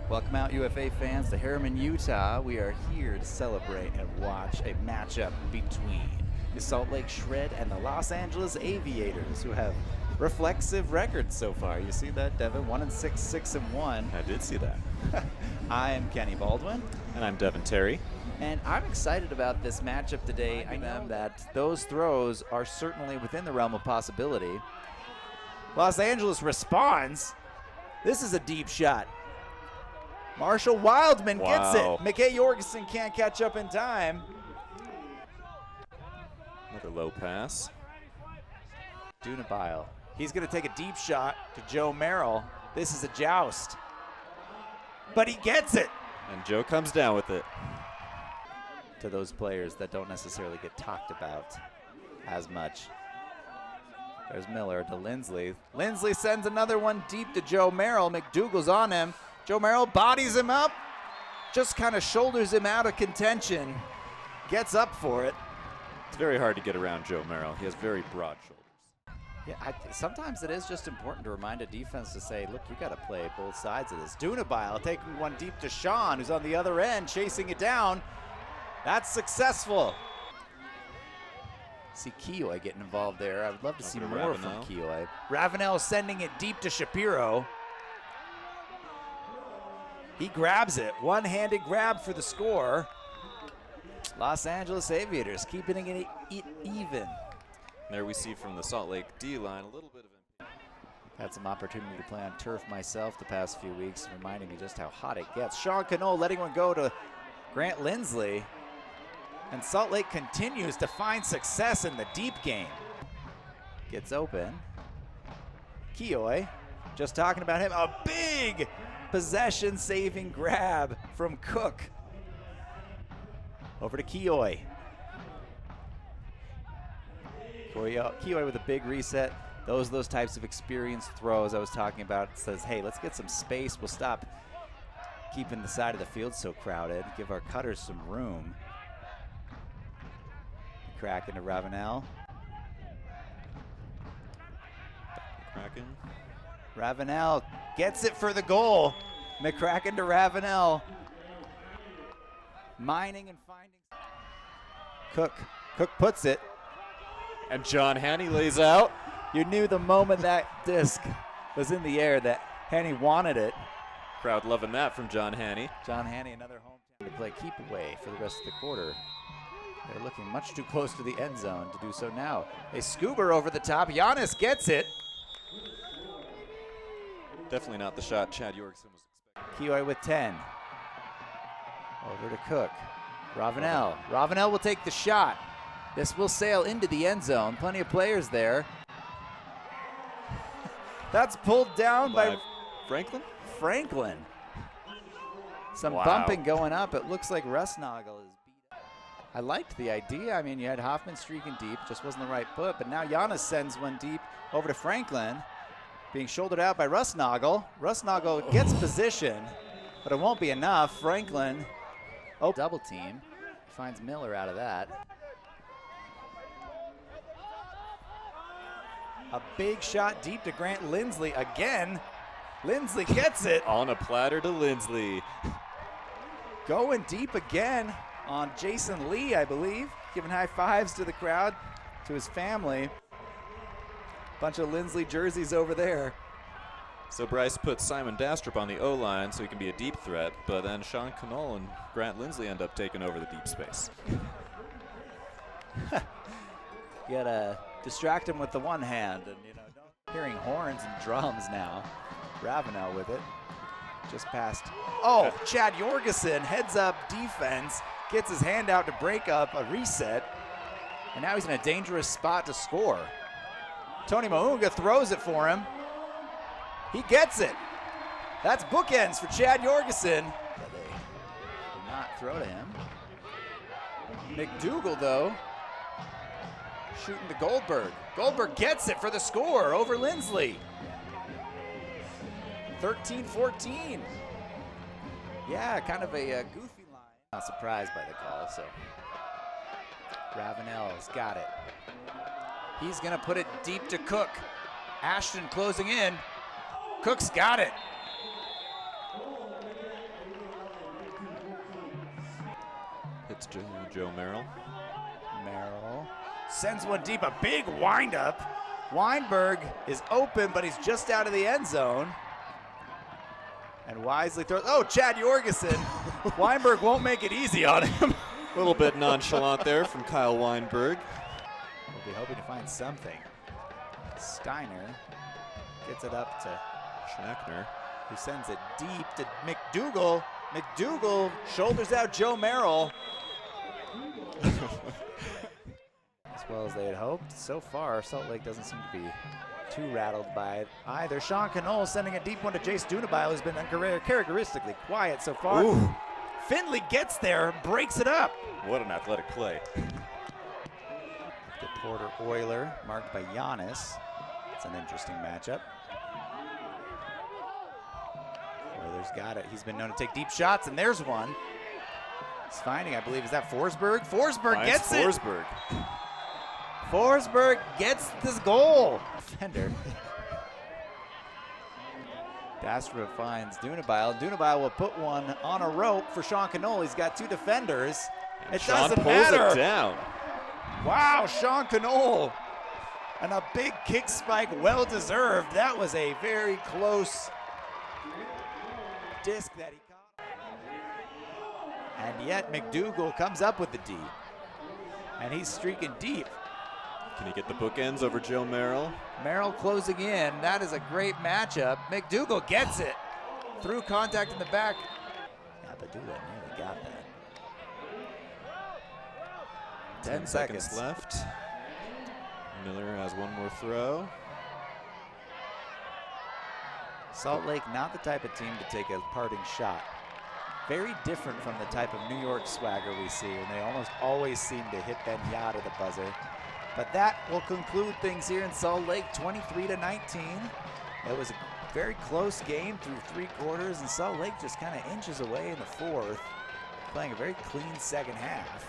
Welcome out, UFA fans, to Harriman, Utah. We are here to celebrate and watch a matchup between the Salt Lake Shred and the Los Angeles Aviators, who have reflexive records so far. You see that, Devin? 1-6, 6-1. I did see that. I am Kenny Baldwin. And I'm Devin Terry. And I'm excited about this matchup today. I know that those throws are certainly within the realm of possibility. Los Angeles responds. This is a deep shot. Marshall Wildman gets it. Mikhail Jorgensen can't catch up in time. Another low pass. Dunabile. He's going to take a deep shot to Joe Merrill. This is a joust. But he gets it. And Joe comes down with it. To those players that don't necessarily get talked about as much. There's Miller to Lindsley. Lindsley sends another one deep to Joe Merrill. McDougal's on him. Joe Merrill bodies him up. Just kind of shoulders him out of contention. Gets up for it. It's very hard to get around Joe Merrill. He has very broad shoulders. Yeah, sometimes it is just important to remind a defense to say, look, you got to play both sides of this. Dunabile taking one deep to Sean, who's on the other end, chasing it down. That's successful. See Keoy getting involved there. I would love to see more from Keoy. Ravenel sending it deep to Shapiro. He grabs it. One-handed grab for the score. Los Angeles Aviators keeping it even. There we see from the Salt Lake D-line a little bit of Had some opportunity to play on turf myself the past few weeks, reminding me just how hot it gets. Sean Cano letting one go to Grant Lindsley. And Salt Lake continues to find success in the deep game. Gets open. Keoy, just talking about him. A big possession-saving grab from Cook. Over to Keoy. Keoy with a big reset. Those types of experienced throws I was talking about. It says, hey, let's get some space. We'll stop keeping the side of the field so crowded. Give our cutters some room. Crack into Ravenel. Kraken. Ravenel gets it for the goal. McCracken to Ravenel. Mining and finding. Cook puts it. And John Haney lays out. You knew the moment that disc was in the air that Haney wanted it. Crowd loving that from John Haney. John Haney, another hometown to play keep away for the rest of the quarter. They're looking much too close to the end zone to do so now. A scuba over the top. Giannis gets it. Definitely not the shot Chad Jorgensen was expecting. Keoy with 10. Over to Cook. Ravenel. Ravenel will take the shot. This will sail into the end zone. Plenty of players there. That's pulled down by Franklin? Franklin. Some bumping going up. It looks like Rusnagel is beat up. I liked the idea. I mean, you had Hoffman streaking deep. Just wasn't the right foot. But now Giannis sends one deep over to Franklin. Being shouldered out by Rusnagel. Rusnagel gets position, but it won't be enough. Franklin, double team. Finds Miller out of that. A big shot deep to Grant Lindsley again. Lindsley gets it. On a platter to Lindsley. Going deep again on Jason Lee, I believe. Giving high fives to the crowd, to his family. Bunch of Lindsley jerseys over there. So Bryce puts Simon Dastrup on the O-line so he can be a deep threat, but then Sean Cannell and Grant Lindsley end up taking over the deep space. You gotta distract him with the one hand, and hearing horns and drums now. Ravenel with it. Just past. Oh, Chad Jorgensen, heads up defense, gets his hand out to break up a reset, and now he's in a dangerous spot to score. Tony Mahunga throws it for him. He gets it. That's bookends for Chad Jorgensen. But they did not throw to him. McDougal, though, shooting to Goldberg. Goldberg gets it for the score over Lindsley. 13-14. Yeah, kind of a goofy line. Not surprised by the call, so. Ravenel's got it. He's going to put it deep to Cook. Ashton closing in. Cook's got it. It's Joe Merrill. Merrill sends one deep, a big windup. Weinberg is open, but he's just out of the end zone. And wisely throws, oh, Chad Jorgensen. Weinberg won't make it easy on him. A little bit nonchalant there from Kyle Weinberg. We'll be hoping to find something. Steiner gets it up to Schnackner, who sends it deep to McDougal. McDougal shoulders out Joe Merrill. As well as they had hoped. So far, Salt Lake doesn't seem to be too rattled by it either. Sean Knoll sending a deep one to Jace Dunabile, who's been uncharacteristically quiet so far. Ooh. Finley gets there, breaks it up. What an athletic play. The Porter Oiler, marked by Giannis. It's an interesting matchup. Oilers got it. He's been known to take deep shots, and there's one. He's finding, I believe, is that Forsberg? Forsberg gets it. Forsberg. Forsberg gets this goal. Defender. Dastra finds Dunabile. Dunabile will put one on a rope for Sean Knoll. He's got two defenders. It doesn't matter. Pulls it down. Wow, Sean Knoll. And a big kick spike, well deserved. That was a very close disc that he caught. And yet McDougal comes up with the D. And he's streaking deep. Can he get the bookends over Joe Merrill? Merrill closing in. That is a great matchup. McDougal gets it. Through contact in the back. Yeah, but Dunabile nearly got that. 10 seconds left. Miller has one more throw. Salt Lake, not the type of team to take a parting shot. Very different from the type of New York swagger we see, and they almost always seem to hit Ben Yada the buzzer. But that will conclude things here in Salt Lake, 23-19. It was a very close game through 3 quarters, and Salt Lake just kind of inches away in the 4th, playing a very clean second half.